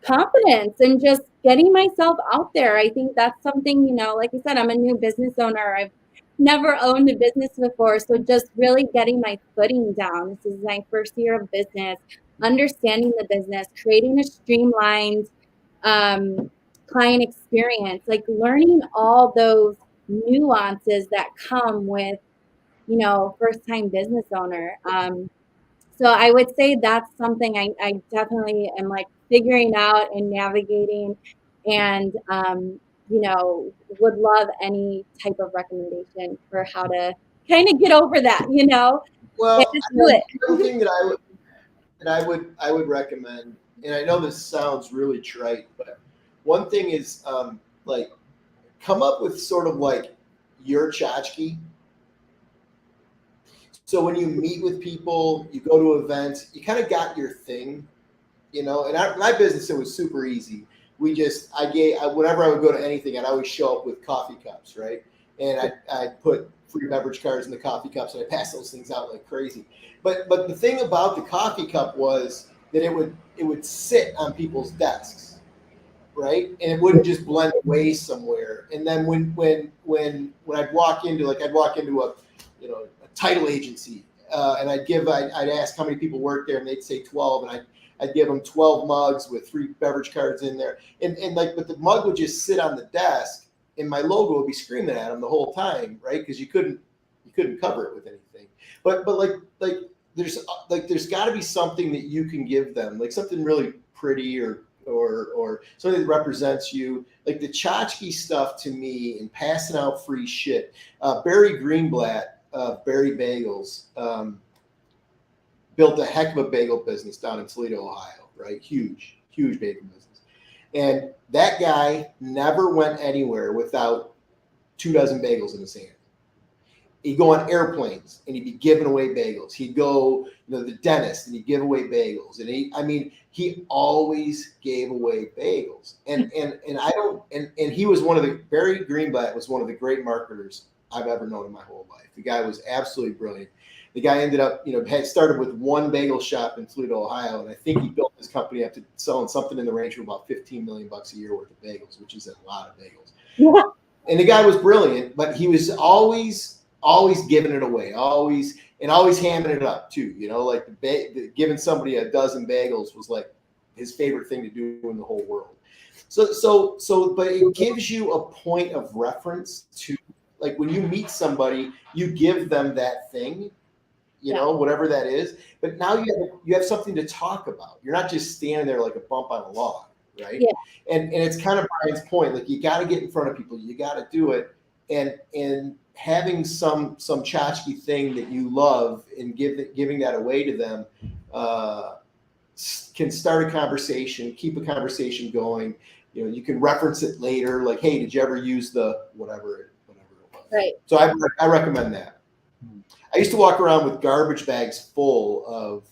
[SPEAKER 4] confidence and just getting myself out there. I think that's something, like I said, I'm a new business owner. I've never owned a business before. So just really getting my footing down. This is my first year of business, understanding the business, creating a streamlined client experience, like learning all those nuances that come with, first time business owner. So I would say that's something I definitely am like figuring out and navigating, and would love any type of recommendation for how to kind of get over that.
[SPEAKER 3] Well,
[SPEAKER 4] just do it.
[SPEAKER 3] One thing that I would recommend, and I know this sounds really trite, but one thing is like come up with sort of like your tchotchke. So when you meet with people, you go to events, you kind of got your thing, And my business, it was super easy. Whenever I would go to anything, I'd always show up with coffee cups, right? And I'd put free beverage cards in the coffee cups, and I pass those things out like crazy. But the thing about the coffee cup was that it would sit on people's desks, right? And it wouldn't just blend away somewhere. And then when I'd walk into a title agency, and I'd ask how many people work there, and they'd say 12, and I'd give them 12 mugs with 3 beverage cards in there, but the mug would just sit on the desk, and my logo would be screaming at them the whole time, right? Because you couldn't cover it with anything. But there's got to be something that you can give them, like something really pretty or something that represents you, like the tchotchke stuff to me, and passing out free shit. Barry Greenblatt. Berry Bagels. built a heck of a bagel business down in Toledo, Ohio, right? Huge bagel business. And that guy never went anywhere without 24 bagels in his hand. He'd go on airplanes and he'd be giving away bagels. He'd go, the dentist and he'd give away bagels. And he always gave away bagels. And he was Barry Greenblatt was one of the great marketers I've ever known in my whole life. The guy was absolutely brilliant. The guy ended up, had started with one bagel shop in Toledo, Ohio. And I think he built his company up to selling something in the range of about $15 million a year worth of bagels, which is a lot of bagels. Yeah. And the guy was brilliant, but he was always giving it away, always hamming it up too. Like giving somebody a dozen bagels was like his favorite thing to do in the whole world. But it gives you a point of reference to, like, when you meet somebody, you give them that thing, whatever that is. But now you have something to talk about. You're not just standing there like a bump on a log, right? Yeah. And it's kind of Brian's point. Like, you got to get in front of people. You got to do it. And having some tchotchke thing that you love and giving that away to them can start a conversation, keep a conversation going. You can reference it later, like, hey, did you ever use the whatever it was?
[SPEAKER 4] Right.
[SPEAKER 3] So I recommend that. I used to walk around with garbage bags full of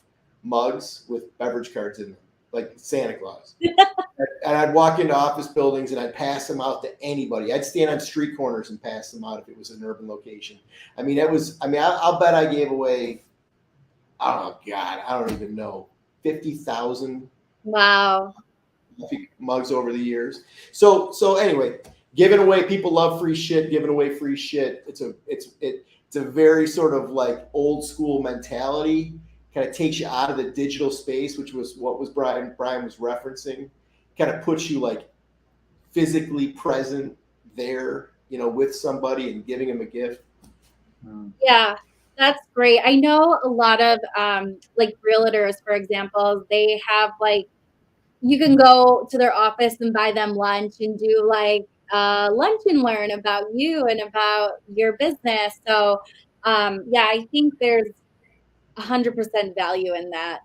[SPEAKER 3] mugs with beverage cards in them, like Santa Claus. And I'd walk into office buildings and I'd pass them out to anybody. I'd stand on street corners and pass them out if it was an urban location. I'll bet I gave away, oh God, I don't even know, 50,000 mugs over the years. So anyway, giving away, people love free shit, giving away free shit. It's a very sort of like old school mentality. Kind of takes you out of the digital space, which was what was Brian was referencing. Kind of puts you like physically present there, with somebody and giving them a gift.
[SPEAKER 4] Yeah, that's great. I know a lot of like realtors, for example, they have like, you can go to their office and buy them lunch and do like lunch and learn about you and about your business. So I think there's 100% value in that.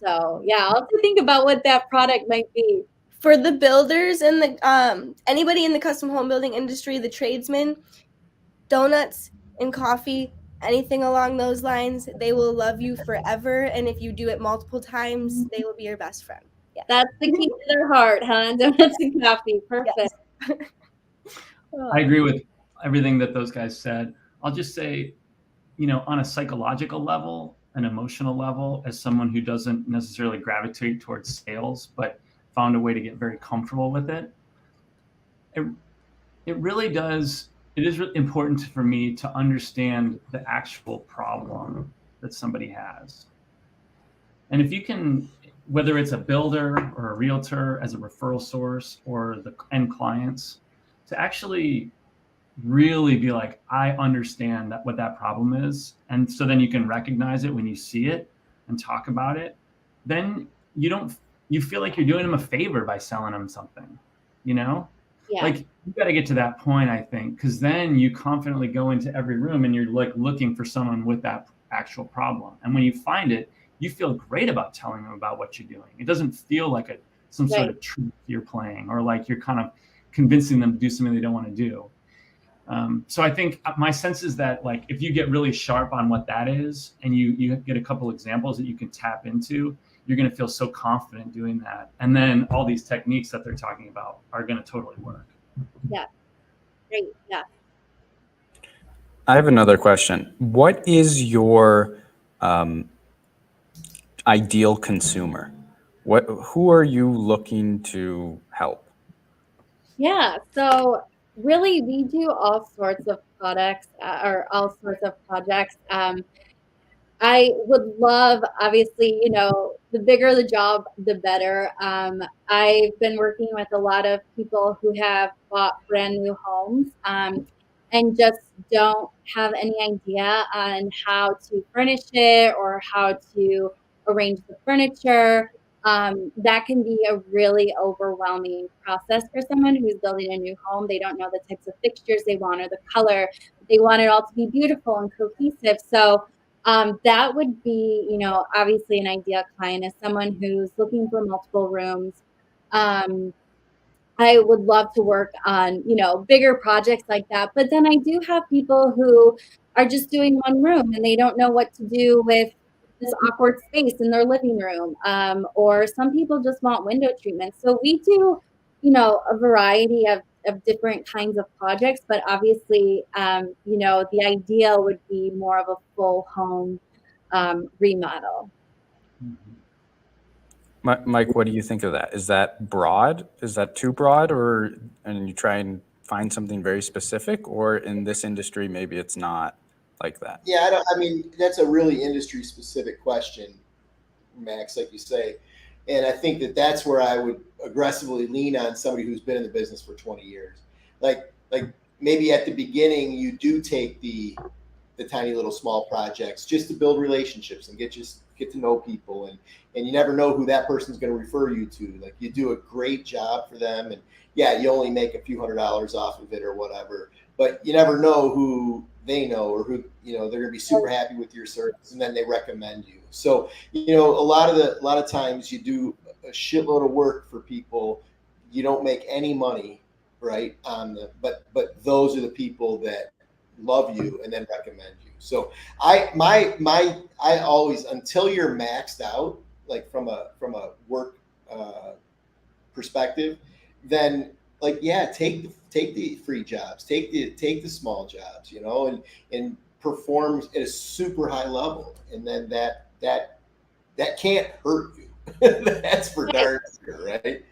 [SPEAKER 4] So yeah, I'll have to think about what that product might be.
[SPEAKER 1] For the builders and the anybody in the custom home building industry, the tradesmen, donuts and coffee, anything along those lines, they will love you forever. And if you do it multiple times, they will be your best friend. Yeah.
[SPEAKER 4] That's the key to their heart, huh? Donuts and coffee. Perfect. Yes.
[SPEAKER 2] I agree with everything that those guys said. I'll just say, on a psychological level, an emotional level, as someone who doesn't necessarily gravitate towards sales, but found a way to get very comfortable with it, it really does. It is really important for me to understand the actual problem that somebody has. And if you can, whether it's a builder or a realtor as a referral source or the end clients, to actually really be like, I understand what that problem is. And so then you can recognize it when you see it and talk about it. Then you feel like you're doing them a favor by selling them something, Yeah. Like, you got to get to that point, I think, because then you confidently go into every room and you're like looking for someone with that actual problem. And when you find it, you feel great about telling them about what you're doing. It doesn't feel like some sort of trick you're playing, or like you're kind of convincing them to do something they don't want to do. So I think my sense is that, like, if you get really sharp on what that is and you get a couple examples that you can tap into, you're going to feel so confident doing that. And then all these techniques that they're talking about are going to totally work.
[SPEAKER 4] Yeah. Great. Yeah.
[SPEAKER 5] I have another question. What is your ideal consumer? Who are you looking to help?
[SPEAKER 4] Yeah. So really, we do all sorts of products or all sorts of projects. I would love, obviously, the bigger the job, the better. I've been working with a lot of people who have bought brand new homes and just don't have any idea on how to furnish it or how to arrange the furniture. That can be a really overwhelming process for someone who's building a new home. They don't know the types of fixtures they want or the color. They want it all to be beautiful and cohesive. So That would be, obviously an ideal client is someone who's looking for multiple rooms. I would love to work on, bigger projects like that. But then I do have people who are just doing one room and they don't know what to do with this awkward space in their living room. Or some people just want window treatment. So we do, a variety of different kinds of projects, but obviously, the ideal would be more of a full home remodel.
[SPEAKER 5] Mike, what do you think of that? Is that broad? Is that too broad, and you try and find something very specific, or in this industry maybe it's not like that?
[SPEAKER 3] Yeah, I mean, that's a really industry specific question, Max, like you say. And I think that's where I would aggressively lean on somebody who's been in the business for 20 years. Like maybe at the beginning you do take the tiny little small projects just to build relationships and get to know people, and you never know who that person's going to refer you to. Like, you do a great job for them, and yeah, you only make a few $100s off of it or whatever, but you never know who they know, or who, they're going to be super happy with your service, and then they recommend you. So, a lot of times you do a shitload of work for people, you don't make any money, right, but those are the people that love you and then recommend you. So I always, until you're maxed out, like from a work perspective, then take the free jobs, take the small jobs, and perform at a super high level, and then that can't hurt you. That's for darn sure, right?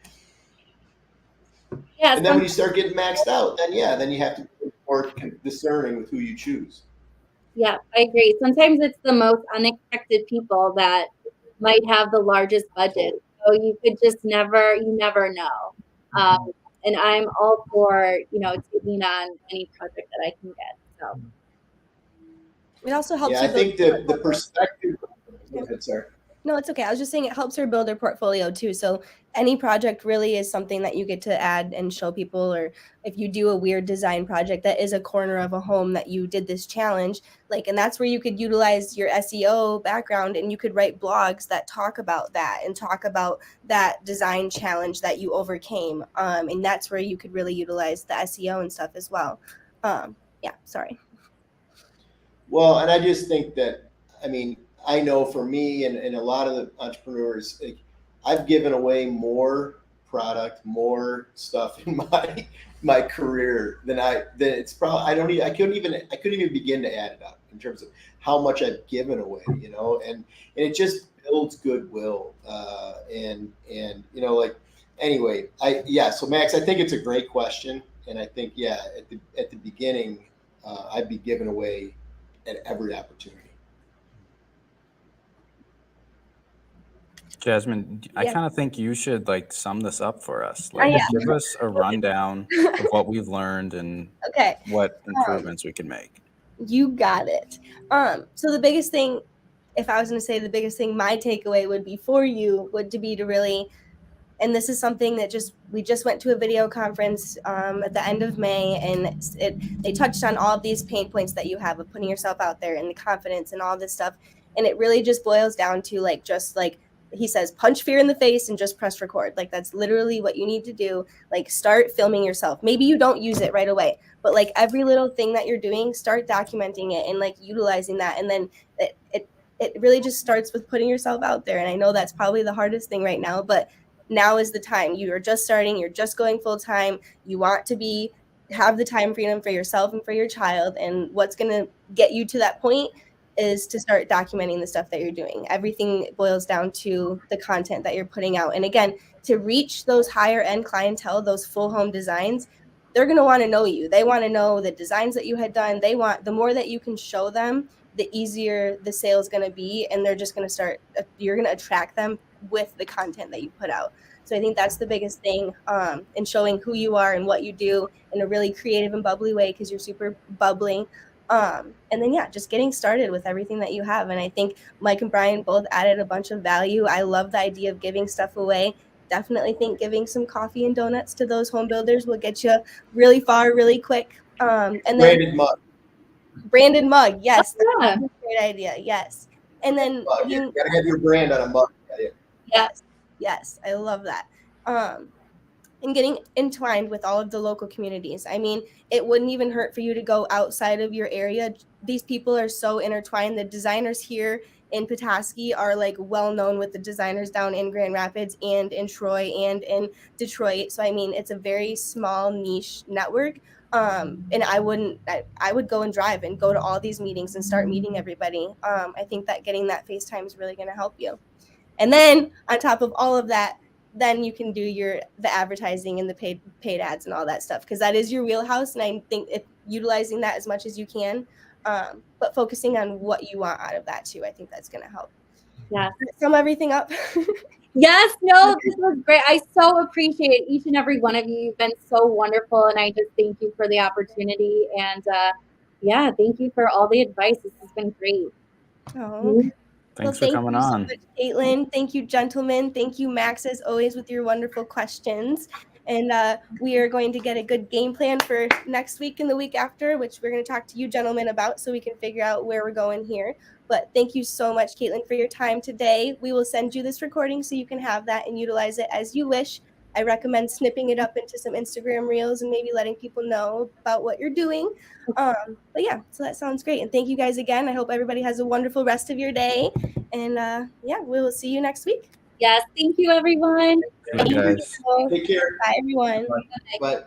[SPEAKER 4] Yeah.
[SPEAKER 3] And then when you start getting maxed out, then you have to be more discerning with who you choose.
[SPEAKER 4] Yeah, I agree. Sometimes it's the most unexpected people that might have the largest budget. So you never know. And I'm all for, taking on any project that I can get. So
[SPEAKER 1] it also helps.
[SPEAKER 3] Yeah, I think the perspective. Go ahead, sorry.
[SPEAKER 1] No, it's okay. I was just saying it helps her build her portfolio too. So any project really is something that you get to add and show people. Or if you do a weird design project that is a corner of a home that you did this challenge, and that's where you could utilize your SEO background, and you could write blogs that talk about that and talk about that design challenge that you overcame. And that's where you could really utilize the SEO and stuff as well. Yeah, sorry.
[SPEAKER 3] Well, and I just think that, I mean, I know for me and a lot of the entrepreneurs, I've given away more product, more stuff in my career than it's probably, I couldn't even begin to add it up in terms of how much I've given away, and it just builds goodwill. Anyway, so Max, I think it's a great question. And I think, at the beginning, I'd be giving away at every opportunity.
[SPEAKER 5] Jasmine, I kind of think you should sum this up for us.
[SPEAKER 1] Yeah.
[SPEAKER 5] Give us a rundown of what we've learned and what improvements we can make.
[SPEAKER 1] You got it. So the biggest thing, if I was going to say the biggest thing, my takeaway would be for you would to be to really, and this is something that we just went to a video conference at the end of May, and they touched on all of these pain points that you have of putting yourself out there and the confidence and all this stuff. And it really just boils down to he says, punch fear in the face and just press record. That's literally what you need to do. Start filming yourself. Maybe you don't use it right away, but every little thing that you're doing, start documenting it and utilizing that. And then it really just starts with putting yourself out there. And I know that's probably the hardest thing right now, but now is the time. You are just starting. You're just going full time. You want to have the time freedom for yourself and for your child. And what's going to get you to that point is to start documenting the stuff that you're doing. Everything boils down to the content that you're putting out. And again, to reach those higher end clientele, those full home designs, they're going to want to know you. They want to know the designs that you had done. The more that you can show them, the easier the sale is going to be. And they're just going to you're going to attract them with the content that you put out. So I think that's the biggest thing, in showing who you are and what you do in a really creative and bubbly way, because you're super bubbling. And then, just getting started with everything that you have. And I think Mike and Brian both added a bunch of value. I love the idea of giving stuff away. Definitely think giving some coffee and donuts to those home builders will get you really far, really quick. And then
[SPEAKER 3] Branded mug.
[SPEAKER 1] Branded mug. Yes.
[SPEAKER 4] Yeah.
[SPEAKER 1] That's a great idea. Yes. And then
[SPEAKER 3] You gotta have your brand on a mug.
[SPEAKER 1] yes. Yes. I love that. And getting entwined with all of the local communities. I mean, it wouldn't even hurt for you to go outside of your area. These people are so intertwined. The designers here in Petoskey are like well known with the designers down in Grand Rapids and in Troy and in Detroit. So I mean, it's a very small niche network. And I would go and drive and go to all these meetings and start meeting everybody. I think that getting that FaceTime is really going to help you. And then on top of all of that, then you can do the advertising and the paid ads and all that stuff, because that is your wheelhouse. And I think utilizing that as much as you can, but focusing on what you want out of that too. I think that's going to help.
[SPEAKER 4] Yeah.
[SPEAKER 1] Sum everything up.
[SPEAKER 4] Yes, no, this was great. I so appreciate each and every one of you. You've been so wonderful, and I just thank you for the opportunity. And yeah, thank you for all the advice. This has been great.
[SPEAKER 1] Oh.
[SPEAKER 5] Thanks for coming on.
[SPEAKER 1] So much, Caitlin. Thank you, gentlemen. Thank you, Max, as always, with your wonderful questions. And we are going to get a good game plan for next week and the week after, which we're going to talk to you gentlemen about so we can figure out where we're going here. But thank you so much, Caitlin, for your time today. We will send you this recording so you can have that and utilize it as you wish. I recommend snipping it up into some Instagram reels and maybe letting people know about what you're doing. But yeah, so that sounds great. And thank you guys again. I hope everybody has a wonderful rest of your day. And yeah, we will see you next week.
[SPEAKER 4] Yes, thank you, everyone.
[SPEAKER 5] Thank you guys.
[SPEAKER 3] Take care.
[SPEAKER 1] Bye, everyone.
[SPEAKER 3] Bye.